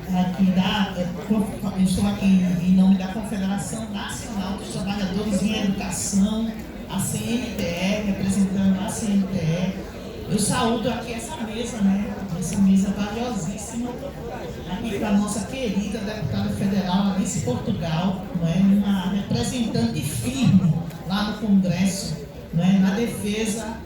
eu estou aqui em nome da Confederação Nacional dos Trabalhadores em Educação, a CNTE, representando a CNTE. Eu saúdo aqui essa mesa, né? Essa mesa valiosíssima, aqui para a nossa querida deputada federal Alice Portugal, né? Uma representante firme lá no Congresso, né? Na defesa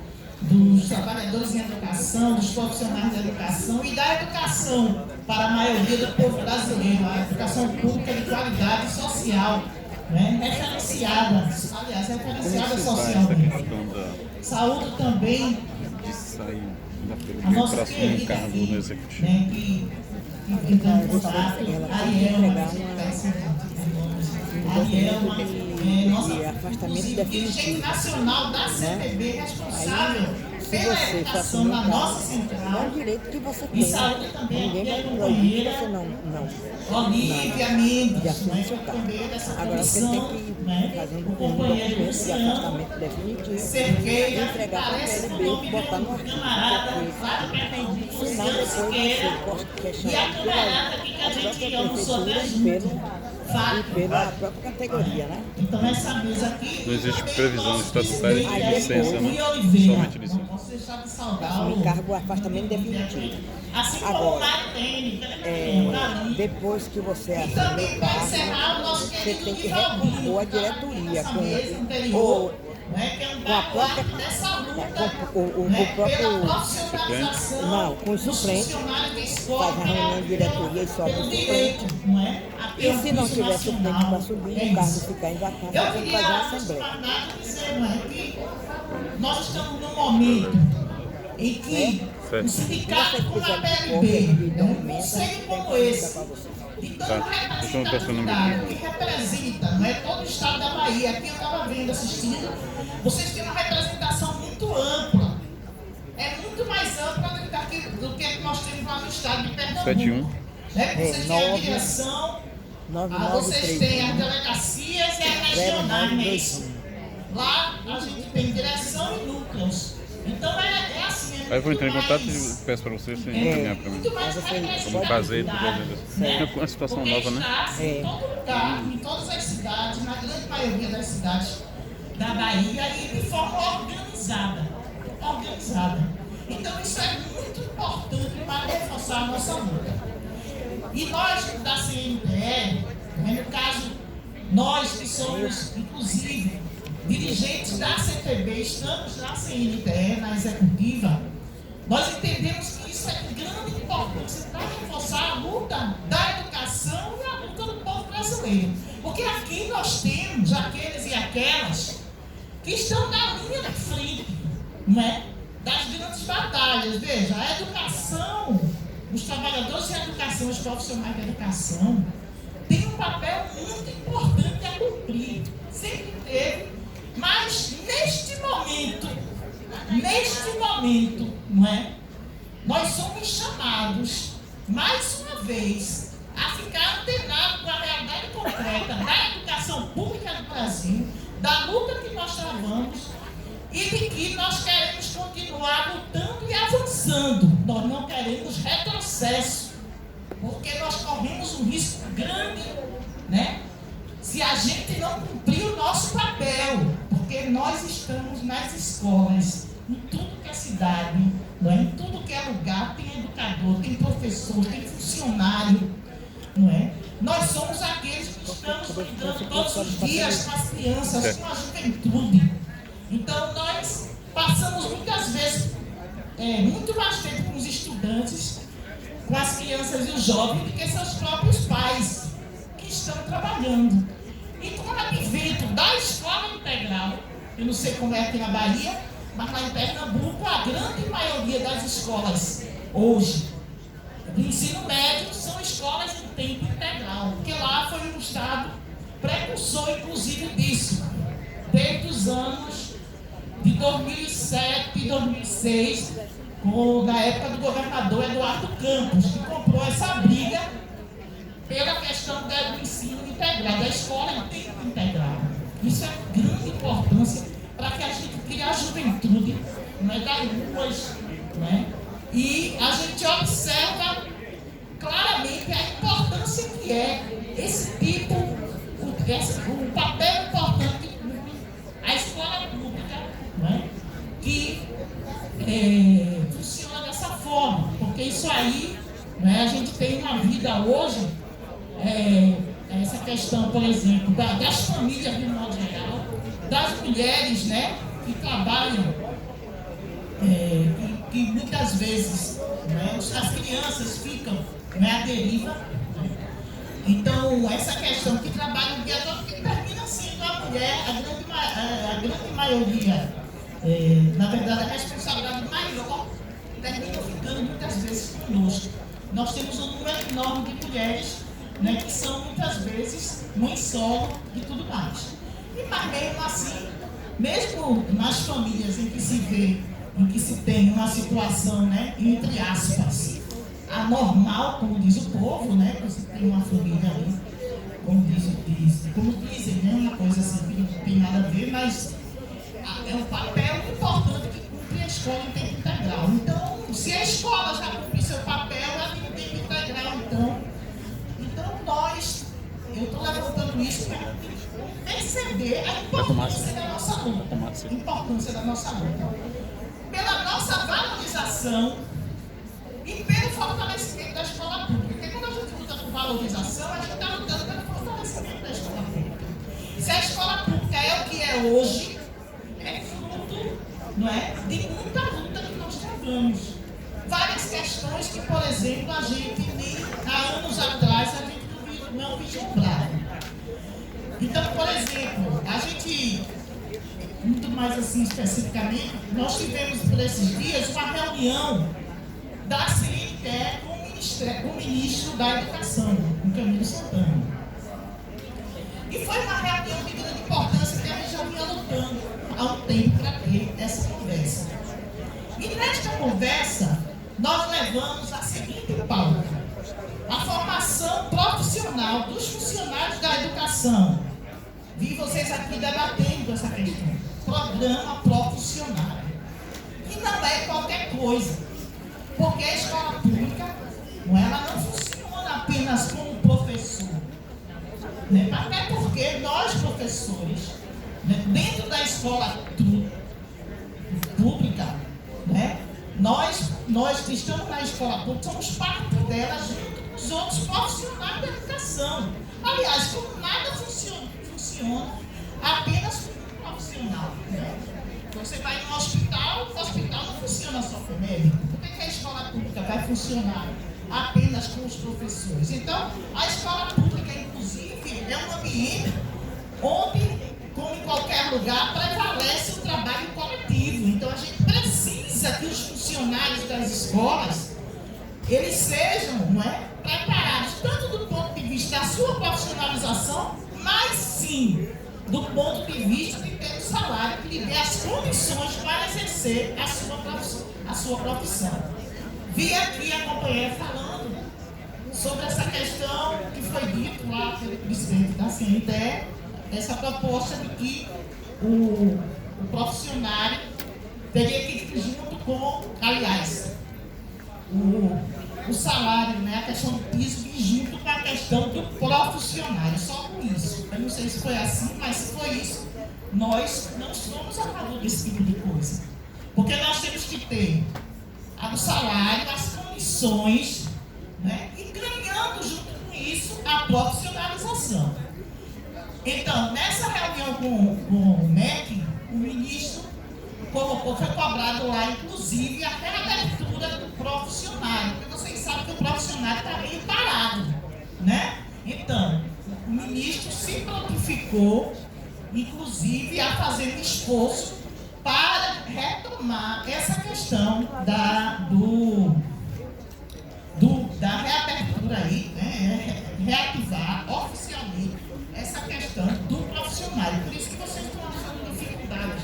dos trabalhadores em educação, dos profissionais da educação e da educação para a maioria do povo brasileiro, a educação pública de qualidade social, né? Referenciada socialmente. Saúdo também a nossa querida filha, né, que entrou em contato, Ariel, nossa afastamento definitivo, dirigente nacional da CPB, responsável pela educação na nossa central. É um direito que você E tem. saúde também Ninguém vai aqui a proibir companheira você não. Olívia Mendes, De assumir né, seu cargo. companheira dessa Agora você comissão, tem que né, fazer o um companheiro documento de Luciano afastamento definitivo, Cerqueira, entregar para a parece o PLB nome e de botar no um arquivo. camarada lá do Pernambuco, Senão Luciano depois Siqueira, você é e a chamado camarada aqui que a pela gente própria almoçou até prefeitura junto. e pela própria categoria, né? Então essa mesa aqui Não existe também previsão nosso estatutária de presidente, licença, Rui né? Oliveira. Somente licença. Não posso deixar de saudar Um o cargo afastamento definitivo. assim como o Agora, Martene, ali. depois que você E assume também o para cargo, encerrar o nosso você querido tem que Nivaldo, recompor a que tá diretoria nessa mesa com anterior, né, que é um com a própria baluarte dessa luta, com o né, pela próprio profissionalização não, com os dos suplentes, funcionários da escola, faz a reunião de diretoria e sobe pelo o suplente. direito, não é? A ter E um se não piso tiver suplente nacional. para subir, É o cargo isso. ficar em vacância, Eu tem que queria, fazer uma antes de assembleia. mais nada, dizer, não é, que nós estamos num momento em que o sindicato como a PLB, né, um conselho como esse, de tanta representatividade que representa, não é, todo o estado da Bahia, aqui eu estava vendo, assistindo, vocês têm uma representação muito ampla, é muito mais ampla do que nós temos lá no estado de Pernambuco. 71. Né? Vocês têm a direção, vocês têm as delegacias e as regionais, não é isso? Lá a gente tem direção e núcleos. Então é assim. Aí eu vou entrar em contato e peço para vocês encaminhar para mim. Como fazer tudo isso. É uma situação nova, né? Em todo lugar, em todas as cidades, na grande maioria das cidades da Bahia, e de forma organizada. Então isso é muito importante para reforçar a nossa luta. E nós da CNTE, no caso, nós que somos, inclusive, dirigentes da CTB, estamos na CNTE, na executiva, nós entendemos que isso é de grande importância para reforçar a luta da educação e a luta do povo brasileiro. Porque aqui nós temos aqueles e aquelas que estão na linha de frente, não é? Das grandes batalhas. Veja, a educação, os trabalhadores da educação, os profissionais da educação, têm um papel muito importante a cumprir. Sempre teve. Mas neste momento, não é? Nós somos chamados, mais uma vez, a ficar antenados com a realidade concreta da educação pública do Brasil, da luta que nós travamos e de que nós queremos continuar lutando e avançando. Nós não queremos retrocesso, porque nós corremos um risco grande, né? Se a gente não cumprir o nosso papel, porque nós estamos nas escolas, em tudo que é cidade, não é? Em tudo que é lugar, tem educador, tem professor, tem funcionário, não é? Nós somos aqueles que estamos lidando todos os dias com as crianças, com a juventude. Então nós passamos muitas vezes, muito mais tempo com os estudantes, com as crianças e os jovens, do que seus próprios pais, que estão trabalhando. E com o advento da escola integral, eu não sei como é aqui na Bahia, mas lá em Pernambuco, a grande maioria das escolas hoje, do ensino médio, são escolas de tempo integral, porque lá foi um estado precursor, inclusive, disso, desde os anos de 2007 e 2006, na época do governador Eduardo Campos, que comprou essa briga pela questão do ensino integral, da escola em tempo integral. Isso é de grande importância para que a gente crie a juventude, né, das ruas, né? E a gente observa claramente a importância esse tipo, o papel importante que cumpre a escola pública, né, que funciona dessa forma, porque isso aí, né, a gente tem uma vida hoje, essa questão, por exemplo, das famílias de modo geral, das mulheres, né, que trabalham, que muitas vezes, né, as crianças ficam, né, à deriva. Né? Então, essa questão que trabalha o dia todo, que termina sendo a mulher, a grande maioria, na verdade, a responsabilidade maior termina ficando muitas vezes conosco. Nós temos um número enorme de mulheres, né, que são muitas vezes mães solo e tudo mais. Mas mesmo assim, mesmo nas famílias em que se vê, em que se tem uma situação, né, entre aspas, anormal, como diz o povo, né, que você tem uma família ali, como dizem, né, uma coisa assim que não tem nada a ver, mas é um papel importante que cumpre a escola em tempo integral. Então, se a escola já cumpre seu papel, ela tem tempo integral, eu estou levantando isso para perceber a importância da nossa luta. Pela nossa valorização e pelo fortalecimento da escola pública. Porque quando a gente luta por valorização, a gente está lutando pelo fortalecimento da escola pública. Se a escola pública é o que é hoje, é fruto, não é, de muita luta que nós travamos. Várias questões que, por exemplo, a gente nem há anos atrás a gente não vislumbrava. Então, por exemplo, a gente, muito mais assim especificamente, nós tivemos por esses dias uma reunião da CNTE com o ministro da Educação, o Camilo Santana. E foi uma reunião de grande importância que a gente já vinha lutando há um tempo para ter essa conversa. E nesta conversa, nós levamos a seguinte pauta: a formação profissional dos funcionários da educação. Vi vocês aqui debatendo essa questão. Programa profissional. E não é qualquer coisa. Porque a escola pública, ela não funciona apenas como professor. Né? Até porque nós, professores, né, dentro da escola pública, né, nós que estamos na escola pública, somos parte dela junto com os outros profissionais da educação. Aliás, como nada funciona apenas com um profissional. Né? Você vai no hospital, o hospital não funciona só com médico. Por que a escola pública vai funcionar apenas com os professores? Então, a escola pública, inclusive, é um ambiente onde, como em qualquer lugar, prevalece o trabalho coletivo. Então, a gente precisa que os funcionários das escolas, eles sejam, não é, preparados, tanto do ponto de vista da sua profissionalização, mas sim do ponto de vista de ter um salário que lhe dê as condições para exercer a sua profissão. Vi aqui a companheira falando sobre essa questão que foi dito lá pelo presidente da CNTE, essa proposta de que o profissionário teria que ir junto com, aliás, o salário, né, a questão do piso, e junto com a questão do profissionário, só com isso. Eu não sei se foi assim, mas se foi isso, nós não somos a favor desse tipo de coisa. Porque nós temos que ter o salário, as condições, né, e ganhando junto com isso a profissionalização. Então, nessa reunião com o MEC, o ministro colocou, foi cobrado lá, inclusive, a reabertura do profissionário, porque vocês sabem que o profissionário está meio parado, né? Então, o ministro se prontificou, inclusive, a fazer um esforço para retomar essa questão da reabertura aí, né? Reativar oficialmente essa questão do profissionário. Por isso que vocês estão achando dificuldades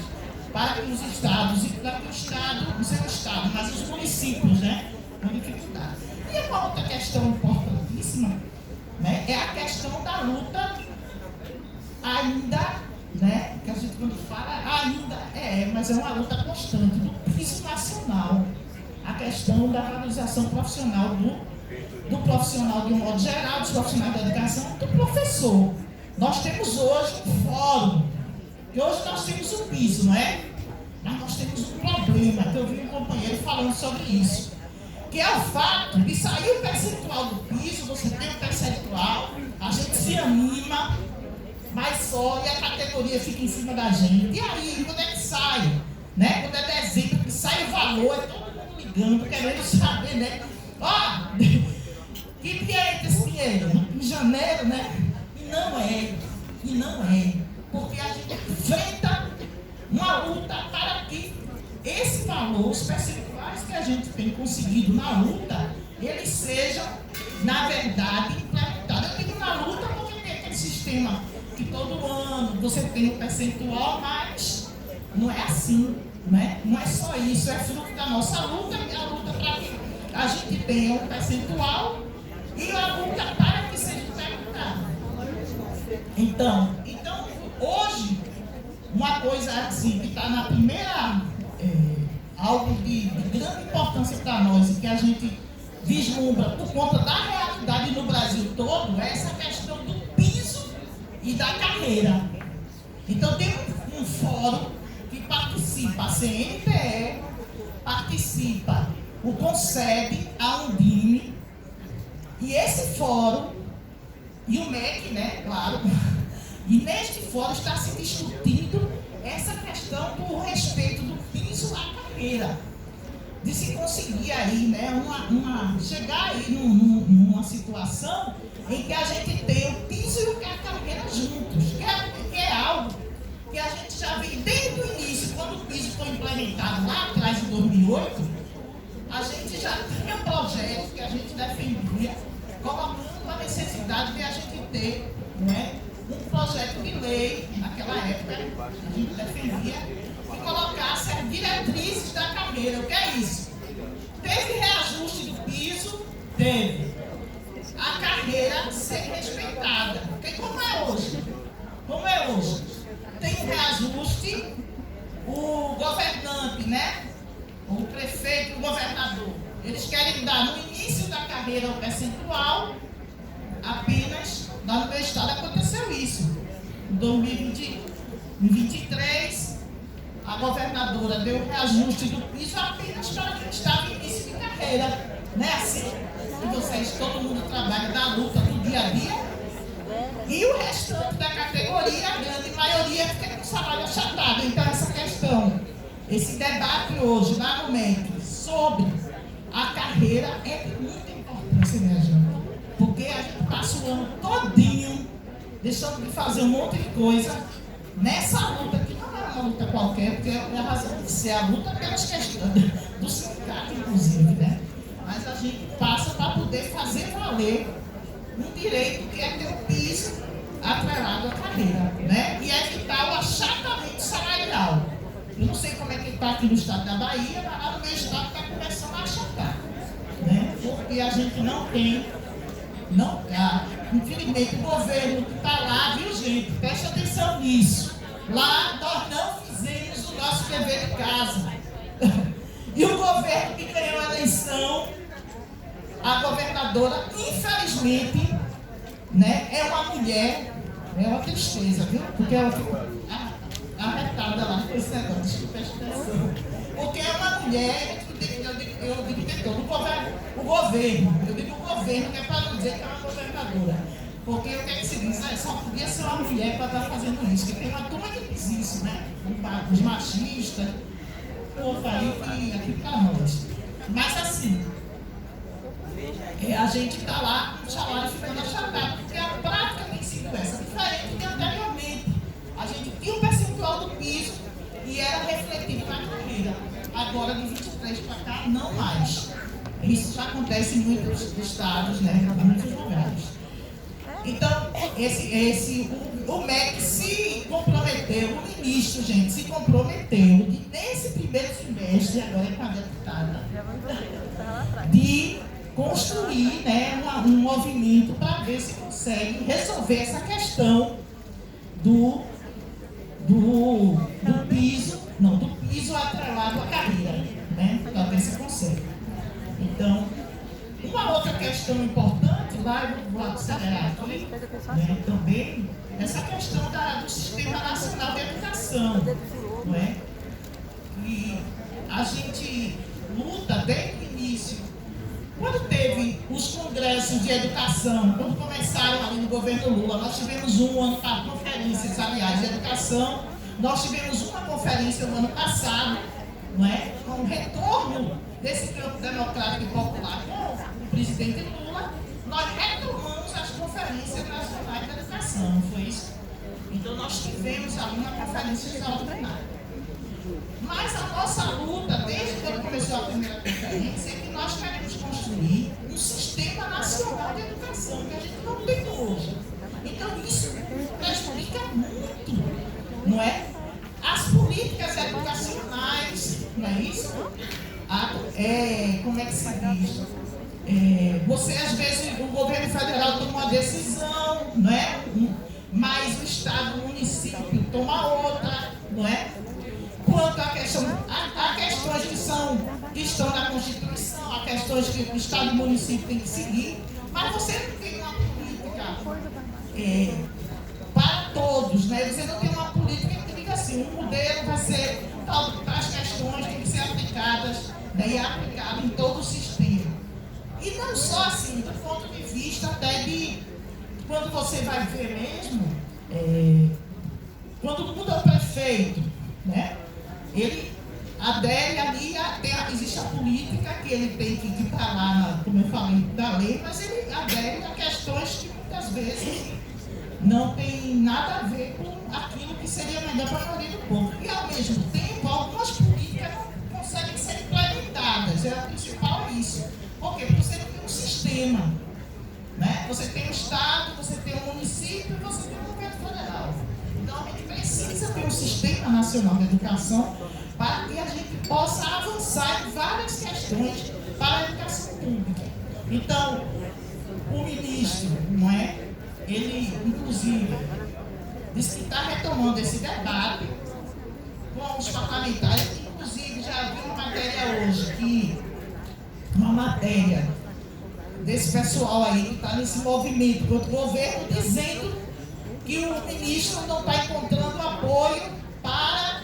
para que os estados, e para que o estado, não sei o estado, mas os municípios, né, com dificuldade. E uma outra questão importantíssima, né, é a questão da luta ainda, né, que a gente quando fala, ainda mas é uma luta constante do piso nacional, a questão da valorização profissional do profissional de um modo geral, dos profissionais da educação, do professor. Nós temos hoje um fórum, e hoje nós temos um piso, não é? Mas nós temos um problema, que eu vi um companheiro falando sobre isso, que é o fato de sair o percentual do piso, você tem o percentual, a gente se anima, mas só, e a categoria fica em cima da gente. E aí, quando é que sai? Né? Quando é dezembro, que sai o valor, é todo mundo ligando, querendo saber, né? Ó, que é esse dinheiro? Em janeiro, né? E não é. Porque a gente enfrenta uma luta para que esse valor, os percentuais que a gente tem conseguido na luta, eles sejam, na verdade, implementados. Eu digo na luta porque tem aquele sistema que todo ano você tem um percentual, mas não é assim, né? Não é só isso, é fruto da nossa luta, e a luta para que a gente tenha um percentual e a luta para que seja implementado. Então, hoje, uma coisa assim que está na primeira, algo de grande importância para nós e que a gente vislumbra por conta da realidade no Brasil todo, é essa questão do piso e da carreira. Então tem um fórum que participa a CNPE, participa o CONSEB, a Undime, e esse fórum, e o MEC, né, claro, e neste fórum está se discutindo essa questão do respeito do piso à carreira, de se conseguir aí, né, chegar aí numa situação em que a gente tem o piso e a carreira juntos, que é algo que a gente já viu desde o início, quando o piso foi implementado lá atrás, em 2008, a gente já tinha projetos que a gente defendia, colocando a necessidade de a gente ter, né, um projeto de lei, naquela época, a gente defendia, que colocasse as diretrizes da carreira. O que é isso? Teve reajuste do piso? Teve. A carreira ser respeitada. Porque como é hoje? Como é hoje? Tem um reajuste, o governante, né? O prefeito, o governador, eles querem dar no início da carreira o percentual, apenas lá no meu estado aconteceu isso. Em 2023, a governadora deu o reajuste do piso apenas para quem estava em início de carreira. Não é assim? E vocês, todo mundo trabalha da luta do dia a dia. E o restante da categoria, a grande maioria, fica com salário achatado. Então, essa questão, esse debate hoje, lá no MEC, sobre a carreira é de muita importância, minha gente. Porque a gente passa o ano todinho deixando de fazer um monte de coisa nessa luta, que não é uma luta qualquer, porque é a razão de ser a luta pelas questões do sindicato, inclusive, né? Mas a gente passa para poder fazer valer um direito que é ter um piso atrelado à carreira, né? E evitar o achatamento salarial. Eu não sei como é que está aqui no estado da Bahia, mas lá no meu estado está começando a achatar, né? Porque a gente não tem, infelizmente o governo que está lá, viu gente, preste atenção nisso. Lá nós não fizemos o nosso dever de casa. E o governo que ganhou a eleição, a governadora, infelizmente, né, é uma mulher, é uma tristeza, viu? Porque ela ficou arretada lá com esse negócio, presta atenção. Porque é uma mulher, eu digo de todo, o governo, eu digo o governo, que é para não dizer que é uma governadora. Porque o que é que se diz? Só podia ser uma mulher para estar fazendo isso, porque tem uma turma que diz isso, né? Os machistas, o povo aí que aqui para nós. Mas assim, a gente está lá com o salário ficando achatado, porque a prática tem sido essa, diferente de anteriormente. A gente tinha um percentual do piso e era refletido na carreira. Agora, de 23 para cá, não mais. Isso já acontece em muitos estados, né? Em muitos lugares. Então, o MEC se comprometeu, o ministro, gente, se comprometeu de, nesse primeiro semestre, agora é com a deputada, de construir, né, um movimento para ver se consegue resolver essa questão do piso atrelado à carreira, né? Para ver se consegue. Então, Uma outra questão importante, lá eu vou acelerar aqui, né, também, essa questão do Sistema Nacional de Educação, não é? E a gente luta desde o início. Quando teve os congressos de educação, quando começaram ali no governo Lula, nós tivemos conferências, aliás, de educação, nós tivemos uma conferência no ano passado, não é? Com o retorno desse campo democrático e popular com o presidente Lula, nós retomamos as conferências nacionais de educação, não foi isso? Então nós tivemos ali uma conferência extraordinária. Mas a nossa luta, desde quando começou a primeira conferência, é que nós queremos construir um sistema nacional de educação que a gente não tem hoje. Então isso prejudica muito, não é? As políticas educacionais, não é isso? Como é que se diz? Você, às vezes, o governo federal toma uma decisão, não é? Mas o Estado, o município toma outra, não é? Quanto a questões que estão na Constituição, há questões que o Estado e o município têm que seguir, mas você não tem uma política para todos, né? Você não tem uma política que diga assim, o modelo vai ser, as questões têm que ser aplicadas, né, e aplicado em todo o sistema. E não só assim, do ponto de vista até de, quando você vai ver mesmo, quando muda o prefeito, né? Ele adere ali, existe a política que ele tem que estar lá, como eu falei, da lei, mas ele adere a questões que muitas vezes não tem nada a ver com aquilo que seria melhor para a maioria do povo. E, ao mesmo tempo, algumas políticas não conseguem ser implementadas. O principal é isso. Por quê? Porque você não tem um sistema, né? Você tem o Estado, você tem o município e você tem o governo federal. Então, a gente precisa ter um sistema nacional de educação para que a gente possa avançar em várias questões para a educação pública. Então, o ministro, não é? Ele, inclusive, disse que está retomando esse debate com os parlamentares, inclusive já vi uma matéria hoje, uma matéria desse pessoal aí que está nesse movimento contra o governo, dizendo que o ministro não está encontrando apoio para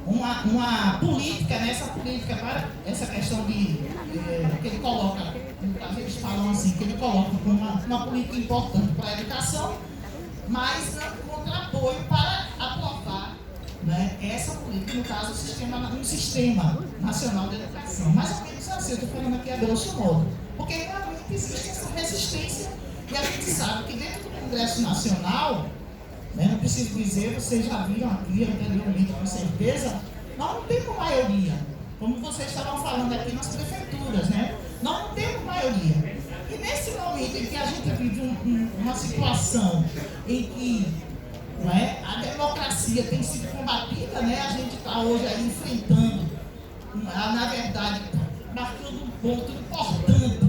uma política, né? Essa política, para essa questão que ele coloca, eles falam assim, que ele coloca como uma política importante para a educação, mas não encontra apoio para aprovar, né, essa política, no caso, um sistema nacional de educação. Mais ou menos assim, eu estou falando aqui a grosso modo, porque realmente existe essa resistência e a gente sabe que dentro do Congresso Nacional, né, não preciso dizer, vocês já viram aqui anteriormente, com certeza, nós não temos maioria, como vocês estavam falando aqui nas prefeituras, né? Nós não temos maioria. E nesse momento em que a gente vive uma situação em que, não é, a democracia tem sido combatida, né? A gente está hoje aí enfrentando, na verdade, marcando um ponto importante,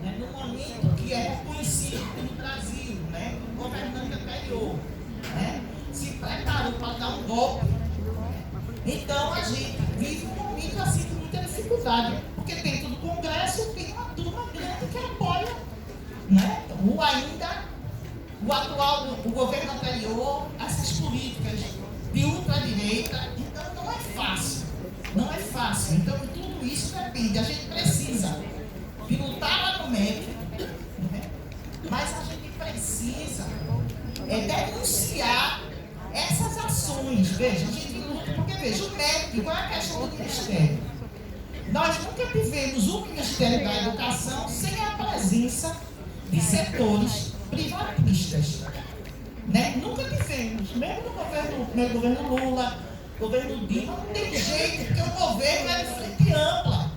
né, no momento que é reconhecido no Brasil, né? O governante anterior, né, se preparou para dar um golpe. Então a gente vive um momento assim de muita dificuldade, porque dentro do Congresso tem uma turma grande que apoia, né, o governo anterior, essas políticas de ultradireita. Então não é fácil, não é fácil. Então tudo isso depende, a gente precisa de lutar lá no MEC, né, mas a gente precisa denunciar essas ações. Veja, a gente luta, porque veja, o MEC, qual é a questão do Ministério? Nós nunca tivemos o Ministério da Educação sem a presença de setores privatistas, né? Nunca tivemos, mesmo no governo Lula, governo Dilma, não tem jeito, porque o governo é de frente ampla.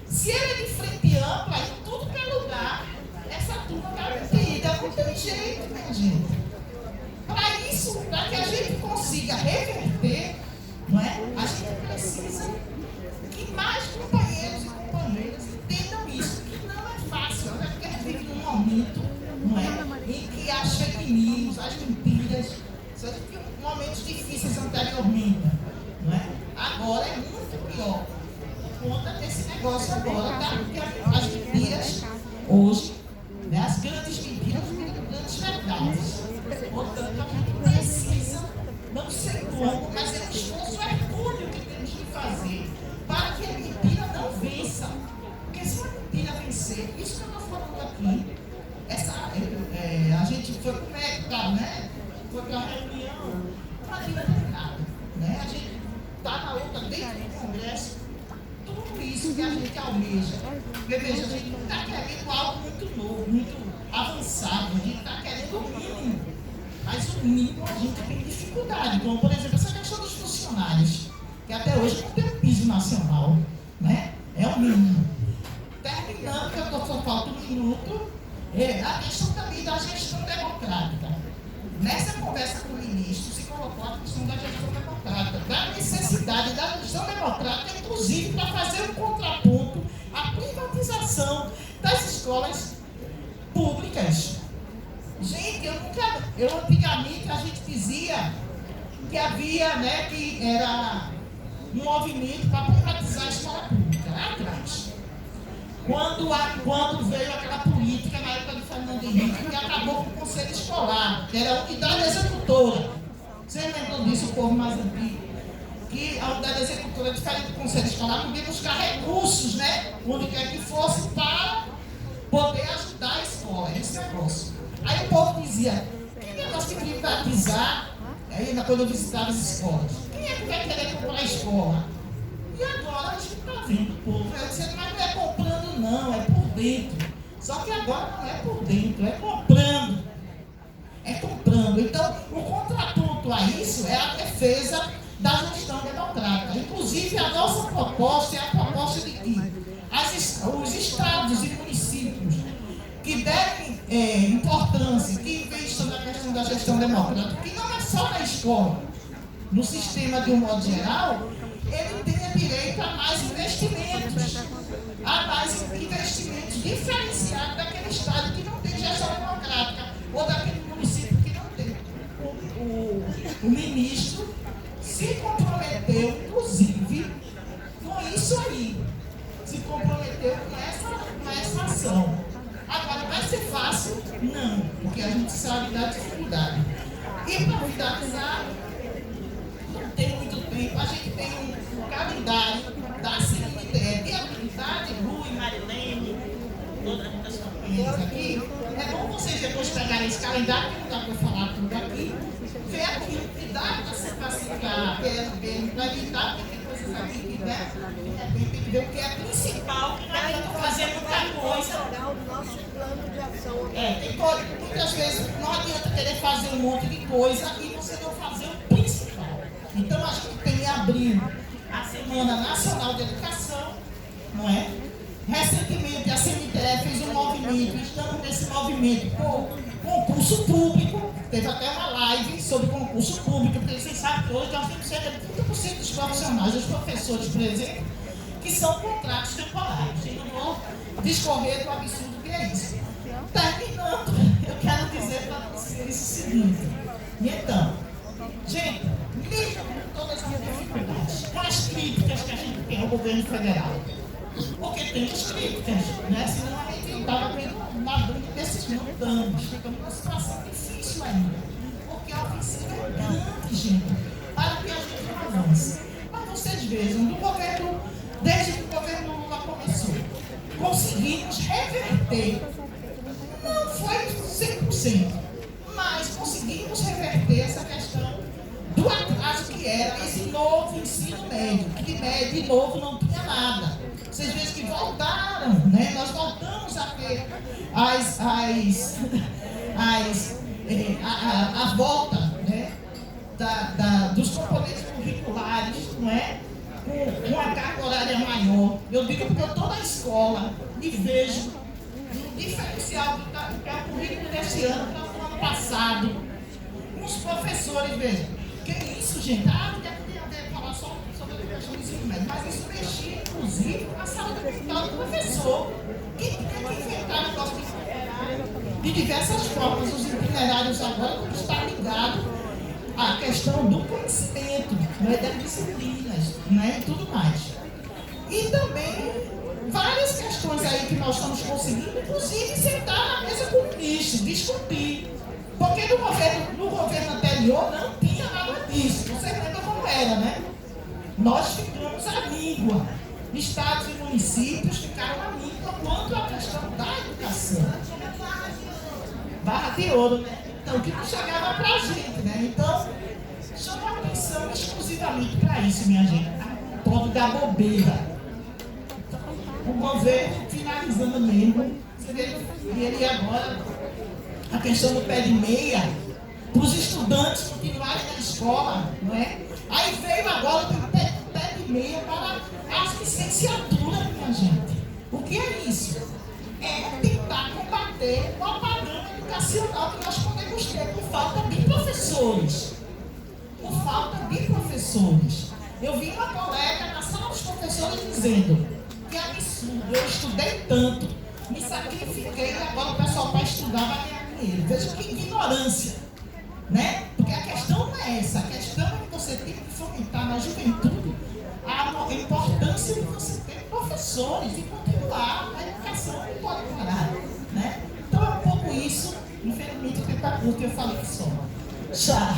Se ele é de frente ampla, em tudo que é lugar, essa turma está metida, não tem jeito, minha gente. Para isso, para que a gente consiga reverter, não é? A gente precisa que mais companheiros e companheiras entendam isso, que não é fácil, até porque a gente vive num momento, não é, em que as fake news, as mentiras, só que momentos difíceis anteriormente, não é? Agora é muito pior, por conta desse negócio agora, tá? Porque as mentiras hoje, né, as grandes mentiras viram grandes verdades. Portanto, a gente precisa, não sei como, mas é um esforço hercúleo que temos que fazer para que a mentira não vença. Porque se a mentira vencer, isso que eu estou falando aqui, a gente foi conectar, né? Foi para a reunião, não adianta de nada, né? A gente está na luta dentro do Congresso, tudo isso que a gente almeja. Porque veja, a gente não está querendo algo muito novo, muito avançado, a gente está querendo o mínimo. Mas o mínimo a gente tem dificuldade, como por exemplo essa questão dos funcionários, que até hoje não tem um piso nacional, né? É o mínimo. Terminando, que eu só falta um minuto, a questão também da gestão democrática. Nessa conversa com o ministro, se colocou a questão da gestão democrática, da necessidade da gestão democrática, inclusive para fazer um contraponto à privatização das escolas públicas. Gente, antigamente a gente dizia que havia, né, que era um movimento para privatizar a escola pública, lá atrás. Quando veio aquela política na época de Fernando Henrique, que acabou com o conselho escolar, que era a unidade executora. Vocês lembram disso, o povo mais antigo? Que a unidade executora, diferente do conselho escolar, podia buscar recursos, né, onde quer que fosse, para poder ajudar a escola, esse negócio. Aí o povo dizia, que negócio de privatizar, aí quando eu visitava as escolas, quem é que vai querer comprar a escola? E agora a gente está vendo o povo, dizendo, mas não é comprando não, é por dentro. Só que agora não é por dentro, é comprando. É comprando. Então, o contraponto a isso é a defesa da gestão democrática. Inclusive, a nossa proposta é a proposta de que os estados e municípios que derem importância, que investam na questão da gestão democrática, que não é só na escola, no sistema de um modo geral, ele tenha direito a mais investimentos diferenciados daquele estado que não tem gestão democrática, ou daquele município que não tem. O ministro se comprometeu, inclusive, com isso aí. Se comprometeu com essa ação. Agora, vai ser fácil? Não, porque a gente sabe da dificuldade. E para finalizar, não tem muito tempo, a gente tem um calendário da CNTE, de habilidade, Rui, Marilene, todas as companheiras aqui. É bom vocês depois pegarem esse calendário, que não dá para falar tudo aqui, ver aquilo que dá para a PSB, para evitar, porque tem coisas aqui que né, tem que ver o que é principal, que não adianta fazer muita coisa. Nosso plano de ação. Muitas vezes não adianta querer fazer um monte de coisa e você não fazer o principal. Então a gente tem em abril a Semana Nacional de Educação, não é? Recentemente a CNTE fez um movimento, estamos nesse movimento com concurso público, teve até uma live sobre concurso público, porque vocês sabem que hoje nós temos cerca de 30% dos profissionais, dos professores, por exemplo, que são contratos temporários. Eu não vou discorrer do absurdo que é isso. Terminando, eu quero dizer para vocês o seguinte. E então, gente, mesmo com todas as dificuldades, com as críticas que a gente tem ao governo federal, porque temos críticas, né? Senão a gente não estava nadando nesses montantes, ficamos numa situação difícil ainda, porque a ofensiva é grande, gente, para que a gente não avance. Mas vocês vejam, desde que o governo Lula começou, conseguimos reverter. Não foi 100%, mas conseguimos reverter essa questão do atraso que era esse novo ensino médio, que de novo não tinha nada. Vocês veem que voltaram, né? Nós voltamos a ter a volta, né? Dos componentes curriculares, não é? Com a carga horária maior. Eu digo porque eu estou na escola e vejo um diferencial que é o currículo deste ano para o ano passado. Os professores, vejam, que é isso, gente? Deve falar só sobre a questão do ensino médio, mas isso mexia, inclusive, com a saúde mental do professor, que tinha que enfrentar o negócio de diversas formas. Os itinerários agora vão estar ligados à questão do conhecimento, né, das disciplinas, né, e tudo mais. E também várias questões aí que nós estamos conseguindo, inclusive sentar na mesa com o ministro, discutir. Porque no governo anterior não tinha nada disso. Vocês lembram como era, né? Nós ficamos à língua. Estados e municípios ficaram à língua quanto à questão da educação. Barra de ouro, né? Então, que não chegava para a gente, né? Então, chama a atenção exclusivamente para isso, minha gente. O ponto da bobeira. O governo finalizando mesmo. E ele agora, a questão do pé de meia, para os estudantes continuarem na escola, não é? Aí veio agora o pé de meia para as licenciaturas, minha gente. O que é isso? É tentar combater o apagão educacional que nós podemos ter por falta de professores. Por falta de professores. Eu vi uma colega na sala dos professores dizendo que absurdo, eu estudei tanto, me sacrifiquei e agora o pessoal para estudar vai ganhar dinheiro. Veja que ignorância, né? Porque a questão não é essa, a questão é que você tem que fomentar na juventude a importância de você ter professores e continuar a educação não pode parar, né? Então é um pouco isso, infelizmente o tempo é curto e eu falei só. Tchau!